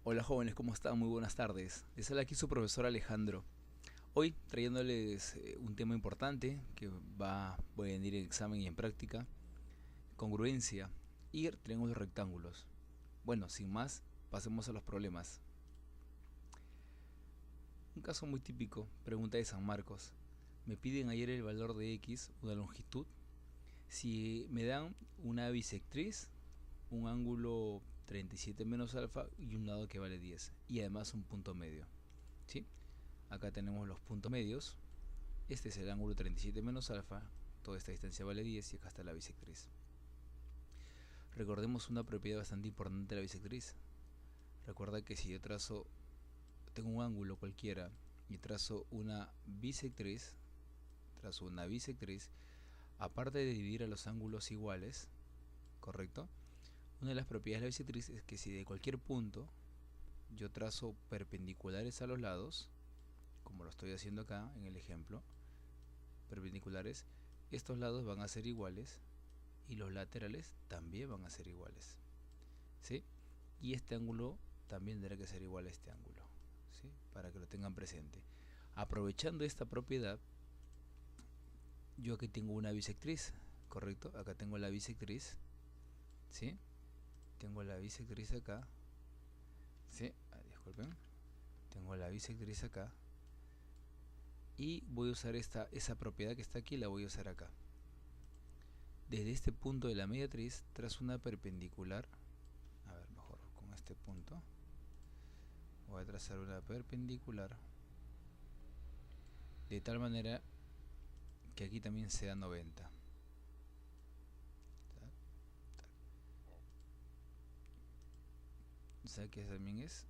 Hola jóvenes, ¿cómo están? Muy buenas tardes. Les habla aquí su profesor Alejandro. Hoy trayéndoles un tema importante que voy a venir en examen y en práctica. Congruencia y triángulos rectángulos. Bueno, sin más, pasemos a los problemas. Un caso muy típico, pregunta de San Marcos. Me piden ayer el valor de x, una longitud. Si me dan una bisectriz, un ángulo 37 menos alfa y un lado que vale 10. Y además un punto medio. ¿Sí? Acá tenemos los puntos medios. Este es el ángulo 37 menos alfa. Toda esta distancia vale 10 y acá está la bisectriz. Recordemos una propiedad bastante importante de la bisectriz. Recuerda que si yo tengo un ángulo cualquiera y trazo una bisectriz, aparte de dividir a los ángulos iguales, ¿correcto? Una de las propiedades de la bisectriz es que si de cualquier punto yo trazo perpendiculares a los lados, como lo estoy haciendo acá en el ejemplo, perpendiculares, estos lados van a ser iguales y los laterales también van a ser iguales, ¿sí? Y este ángulo también tendrá que ser igual a este ángulo, ¿sí? Para que lo tengan presente. Aprovechando esta propiedad, yo aquí tengo una bisectriz, ¿correcto? Acá tengo la bisectriz, ¿sí? Tengo la bisectriz acá, ¿sí? Disculpen. Tengo la bisectriz acá. Y voy a usar esa propiedad que está aquí, la voy a usar acá. Desde este punto de la mediatriz trazo una perpendicular. A ver, mejor con este punto. Voy a trazar una perpendicular. De tal manera que aquí también sea 90. O sea que también es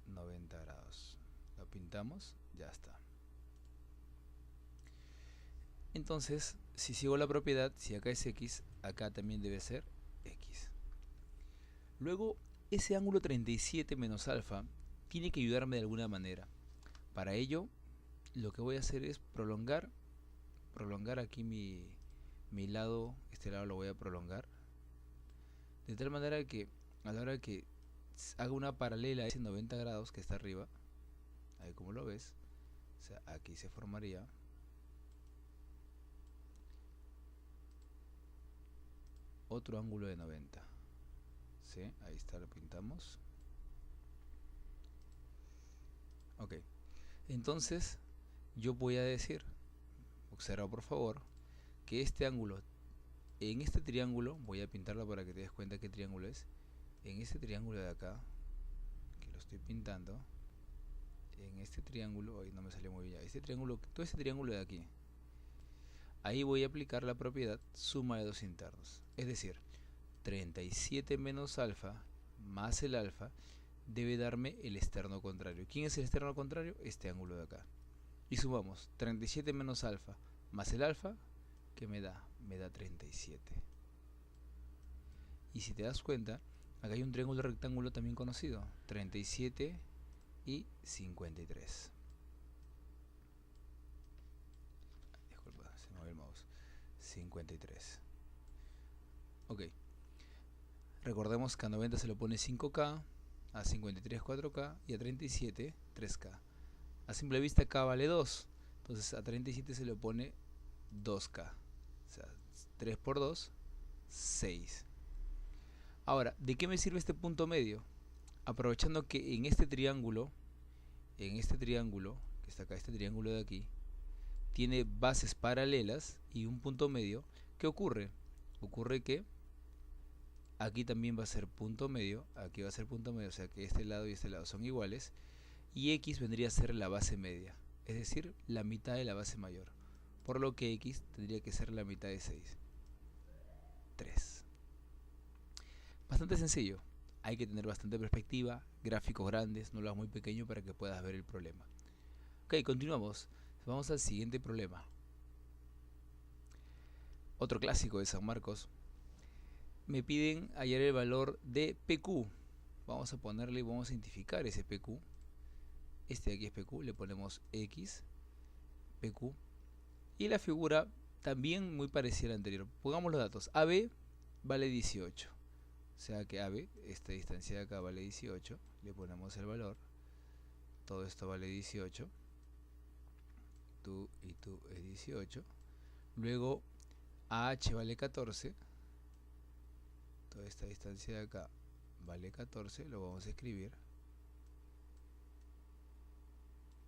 90 grados. Lo pintamos, ya está. Entonces, si sigo la propiedad, si acá es x, acá también debe ser x. Luego, ese ángulo 37 menos alfa tiene que ayudarme de alguna manera. Para ello, lo que voy a hacer es prolongar aquí mi lado, este lado lo voy a prolongar, de tal manera que a la hora que haga una paralela a ese 90 grados que está arriba, ahí como lo ves, o sea, aquí se formaría otro ángulo de 90. ¿Sí? Ahí está, lo pintamos. Ok, entonces yo voy a decir, observa por favor, que este ángulo, en este triángulo, voy a pintarlo para que te des cuenta qué triángulo es. En este triángulo de acá, que lo estoy pintando, en este triángulo, ahí no me salió muy bien, este triángulo, todo este triángulo de aquí, ahí voy a aplicar la propiedad suma de dos internos. Es decir, 37 menos alfa más el alfa debe darme el externo contrario. ¿Quién es el externo contrario? Este ángulo de acá. Y sumamos 37 menos alfa más el alfa, que me da 37. Y si te das cuenta, acá hay un triángulo rectángulo también conocido, 37 y 53. Disculpa, se me movió el mouse. 53. Ok. Recordemos que a 90 se lo pone 5K, a 53 4K y a 37 3K. A simple vista K vale 2, entonces a 37 se le pone 2K. O sea, 3 por 2, 6. Ahora, ¿de qué me sirve este punto medio? Aprovechando que en este triángulo, que está acá, este triángulo de aquí, tiene bases paralelas y un punto medio, ¿qué ocurre? Ocurre que aquí también va a ser punto medio, aquí va a ser punto medio, o sea que este lado y este lado son iguales, y x vendría a ser la base media, es decir, la mitad de la base mayor, por lo que x tendría que ser la mitad de 6, 3. Bastante sencillo, hay que tener bastante perspectiva, gráficos grandes, no lo hagas muy pequeño para que puedas ver el problema. Ok, continuamos, vamos al siguiente problema. Otro clásico de San Marcos. Me piden hallar el valor de PQ. Vamos a ponerle, vamos a identificar ese PQ. Este de aquí es PQ, le ponemos X, PQ. Y la figura también muy parecida a la anterior. Pongamos los datos. AB vale 18. O sea que AB, esta distancia de acá vale 18, le ponemos el valor, todo esto vale 18, tú y tú es 18, luego AH vale 14, toda esta distancia de acá vale 14, lo vamos a escribir,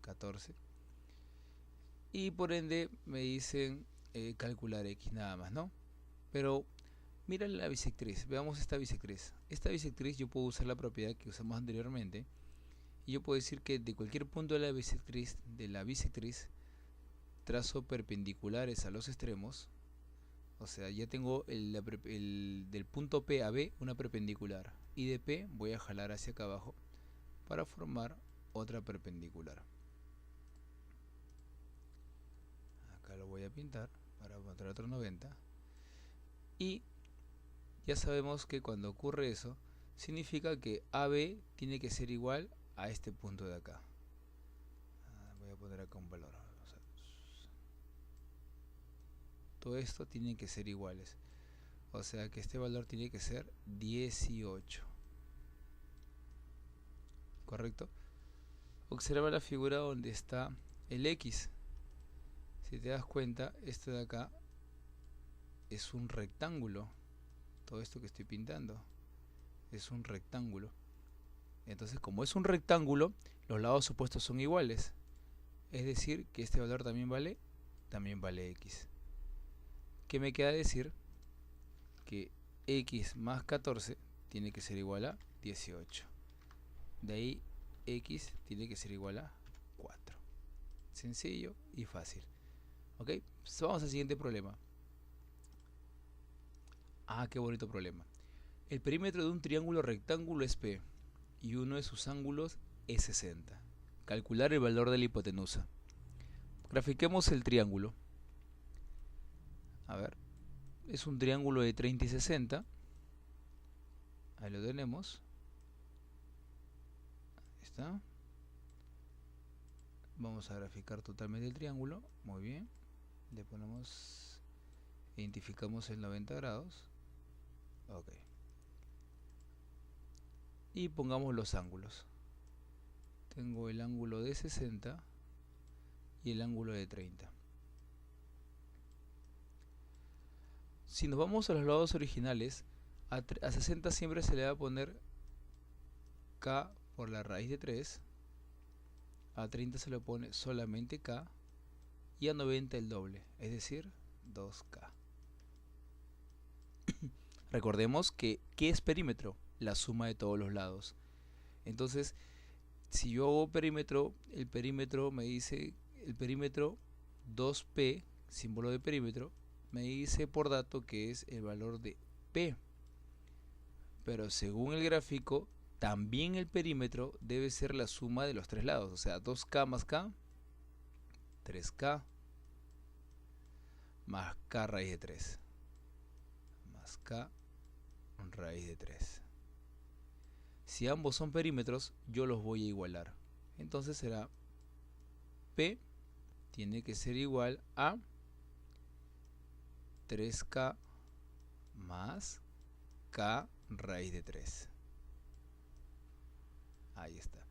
14, y por ende me dicen calcular X nada más, ¿no? Pero mira la bisectriz, veamos esta bisectriz. Esta bisectriz yo puedo usar la propiedad que usamos anteriormente y yo puedo decir que de cualquier punto de la bisectriz trazo perpendiculares a los extremos. O sea, ya tengo del punto P a B una perpendicular y de P voy a jalar hacia acá abajo para formar otra perpendicular. Acá lo voy a pintar para mostrar otro 90 y ya sabemos que cuando ocurre eso significa que AB tiene que ser igual a este punto de acá. Voy a poner acá un valor. Todo esto tiene que ser iguales. O sea que este valor tiene que ser 18. ¿Correcto? Observa la figura donde está el X. Si te das cuenta, esto de acá es un rectángulo. Todo esto que estoy pintando es un rectángulo. Entonces, como es un rectángulo, los lados opuestos son iguales. Es decir, que este valor también vale X. ¿Qué me queda decir? Que X más 14 tiene que ser igual a 18. De ahí X tiene que ser igual a 4. Sencillo y fácil. ¿Ok? Pues vamos al siguiente problema. Ah, qué bonito problema. El perímetro de un triángulo rectángulo es P y uno de sus ángulos es 60. Calcular el valor de la hipotenusa. Grafiquemos el triángulo. A ver, es un triángulo de 30 y 60. Ahí lo tenemos. Ahí está. Vamos a graficar totalmente el triángulo. Muy bien. Le ponemos, identificamos el 90 grados. Ok. Y pongamos los ángulos. Tengo el ángulo de 60 y el ángulo de 30. Si nos vamos a los lados originales, a 60 siempre se le va a poner K por la raíz de 3. A 30 se le pone solamente K. Y a 90 el doble, es decir, 2K. Recordemos que ¿qué es perímetro? La suma de todos los lados. Entonces, si yo hago perímetro, el perímetro me dice, el perímetro 2P, símbolo de perímetro, me dice por dato que es el valor de P. Pero según el gráfico, también el perímetro debe ser la suma de los tres lados. O sea, 2K más K, 3K, más K raíz de 3, más K raíz de 3. Si ambos son perímetros, yo los voy a igualar. Entonces será P tiene que ser igual a 3K más K raíz de 3. Ahí está.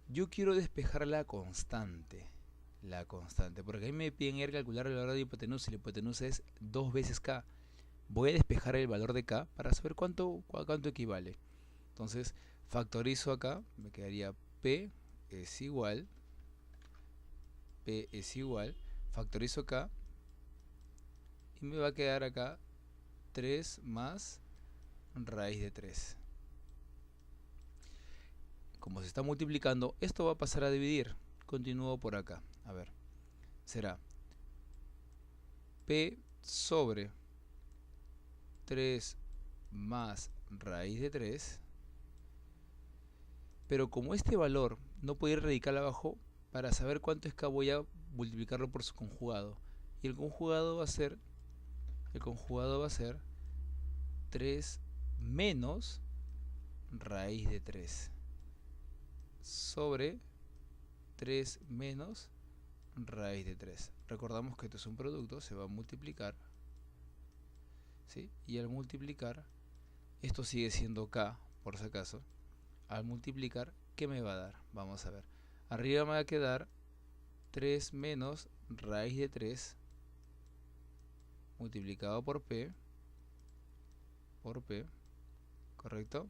Yo quiero despejar la constante. Porque ahí me piden calcular el valor de hipotenusa y la hipotenusa es 2 veces K. Voy a despejar el valor de K para saber cuánto equivale. Entonces factorizo acá, me quedaría P es igual, factorizo acá y me va a quedar acá 3 más raíz de 3. Como se está multiplicando, esto va a pasar a dividir. Continúo por acá. A ver, será P sobre 3 más raíz de 3. Pero como este valor no puede ir radical abajo, para saber cuánto es K voy a multiplicarlo por su conjugado. Y el conjugado va a ser 3 menos raíz de 3 sobre 3 menos raíz de 3. Recordamos que esto es un producto, se va a multiplicar, ¿sí? Y al multiplicar, Esto sigue siendo k, por si acaso. Al multiplicar, ¿qué me va a dar? Vamos a ver. Arriba me va a quedar 3 menos raíz de 3 multiplicado por p, ¿correcto?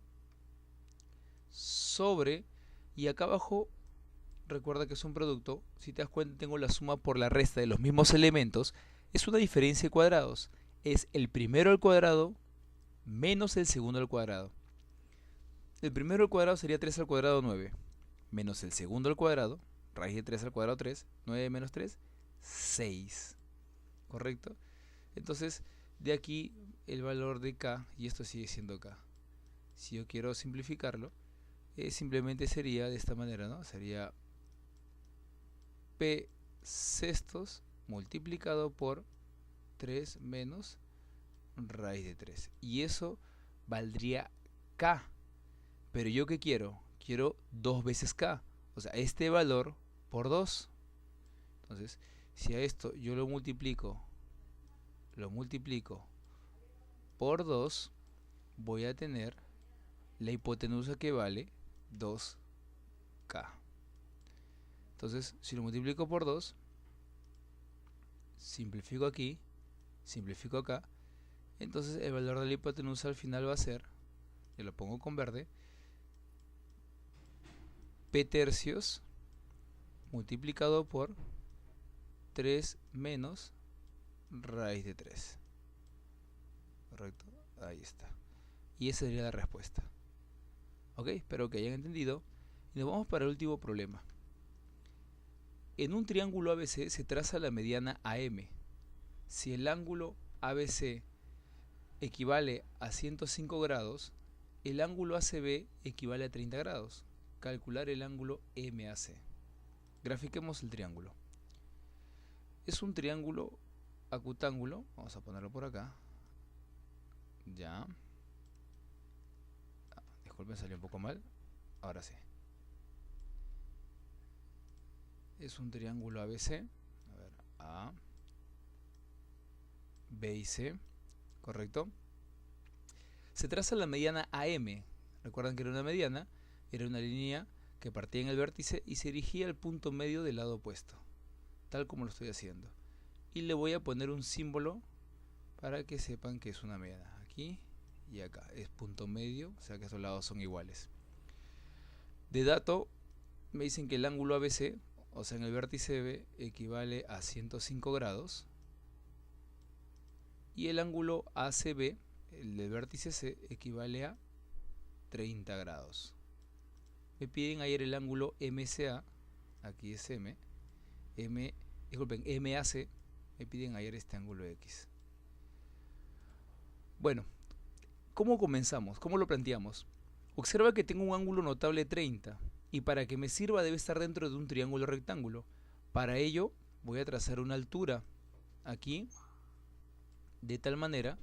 Sobre, y acá abajo, recuerda que es un producto, si te das cuenta tengo la suma por la resta de los mismos elementos, es una diferencia de cuadrados. Es el primero al cuadrado menos el segundo al cuadrado. El primero al cuadrado sería 3 al cuadrado 9, menos el segundo al cuadrado, raíz de 3 al cuadrado 3, 9 menos 3, 6, ¿correcto? Entonces, de aquí el valor de k, y esto sigue siendo k. Si yo quiero simplificarlo, simplemente sería de esta manera, ¿no? Sería p sextos multiplicado por 3 menos raíz de 3. Y eso valdría k. Pero yo ¿qué quiero? Quiero 2 veces k. O sea, este valor por 2. Entonces, si a esto yo lo multiplico por 2, voy a tener la hipotenusa que vale 2k. Entonces, si lo multiplico por 2, simplifico aquí, simplifico acá, entonces el valor de la hipotenusa al final va a ser, yo lo pongo con verde, p tercios multiplicado por 3 menos raíz de 3. ¿Correcto? Ahí está. Y esa sería la respuesta. Ok, espero que hayan entendido. Y nos vamos para el último problema. En un triángulo ABC se traza la mediana AM. Si el ángulo ABC equivale a 105 grados, el ángulo ACB equivale a 30 grados. Calcular el ángulo MAC. Grafiquemos el triángulo. Es un triángulo acutángulo. Vamos a ponerlo por acá. Ya. Disculpen, salió un poco mal. Ahora sí. Es un triángulo ABC. A ver, A, B y C. ¿Correcto? Se traza la mediana AM. Recuerdan que era una mediana. Era una línea que partía en el vértice y se dirigía al punto medio del lado opuesto. Tal como lo estoy haciendo. Y le voy a poner un símbolo para que sepan que es una mediana. Aquí y acá. Es punto medio, o sea que estos lados son iguales. De dato, me dicen que el ángulo ABC, o sea en el vértice B, equivale a 105 grados. Y el ángulo ACB, el del vértice C, equivale a 30 grados. Me piden ayer el ángulo MCA, aquí es MAC, me piden ayer este ángulo X. Bueno, ¿cómo comenzamos? ¿Cómo lo planteamos? Observa que tengo un ángulo notable 30 y para que me sirva debe estar dentro de un triángulo rectángulo. Para ello voy a trazar una altura aquí de tal manera,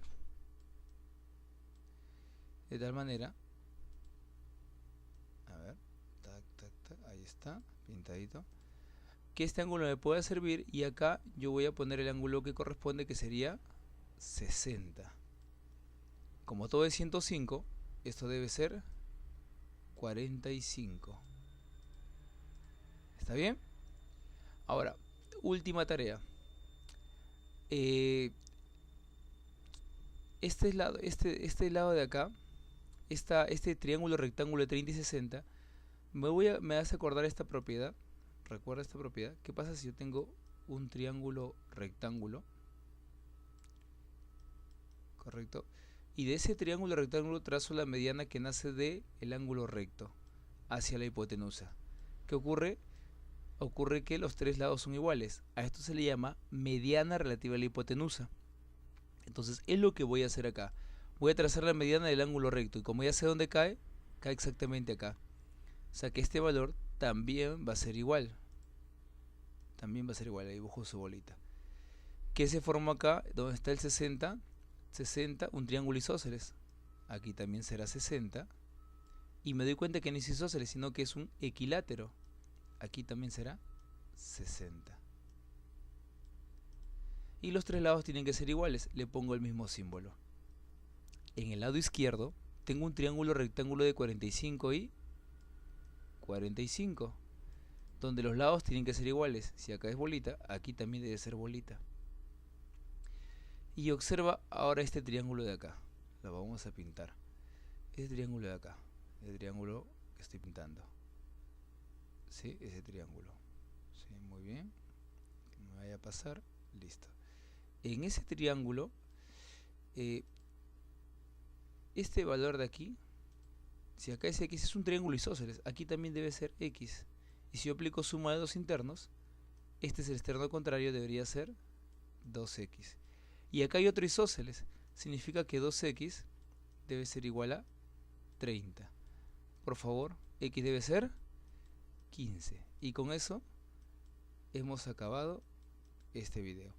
a ver, ahí está, pintadito, que este ángulo me pueda servir y acá yo voy a poner el ángulo que corresponde, que sería 60. Como todo es 105, esto debe ser 45. ¿Está bien? Ahora, última tarea. Este lado de acá, este triángulo rectángulo de 30 y 60, me hace acordar esta propiedad. Recuerda esta propiedad. ¿Qué pasa si yo tengo un triángulo rectángulo? ¿Correcto? Y de ese triángulo rectángulo trazo la mediana que nace del ángulo recto hacia la hipotenusa. ¿Qué ocurre? Ocurre que los tres lados son iguales. A esto se le llama mediana relativa a la hipotenusa. Entonces es lo que voy a hacer acá. Voy a trazar la mediana del ángulo recto y como ya sé dónde cae, cae exactamente acá. O sea que este valor también va a ser igual. También va a ser igual, ahí dibujo su bolita. ¿Qué se forma acá? Donde está el 60, un triángulo isósceles. Aquí también será 60. Y me doy cuenta que no es isósceles, sino que es un equilátero. Aquí también será 60. Y los tres lados tienen que ser iguales. Le pongo el mismo símbolo. En el lado izquierdo tengo un triángulo rectángulo de 45 y 45, donde los lados tienen que ser iguales. Si acá es bolita, aquí también debe ser bolita. Y observa ahora este triángulo de acá. Lo vamos a pintar. Este triángulo de acá, el triángulo que estoy pintando. ¿Sí? Ese triángulo. ¿Sí? Muy bien. Que no me vaya a pasar. Listo. En ese triángulo, este valor de aquí, si acá es X, es un triángulo isósceles, aquí también debe ser X. Y si yo aplico suma de dos internos, este es el externo contrario, debería ser 2X. Y acá hay otro isósceles, significa que 2X debe ser igual a 30. Por favor, X debe ser 15. Y con eso hemos acabado este video.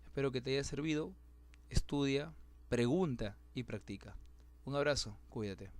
Espero que te haya servido. Estudia, pregunta y practica. Un abrazo, cuídate.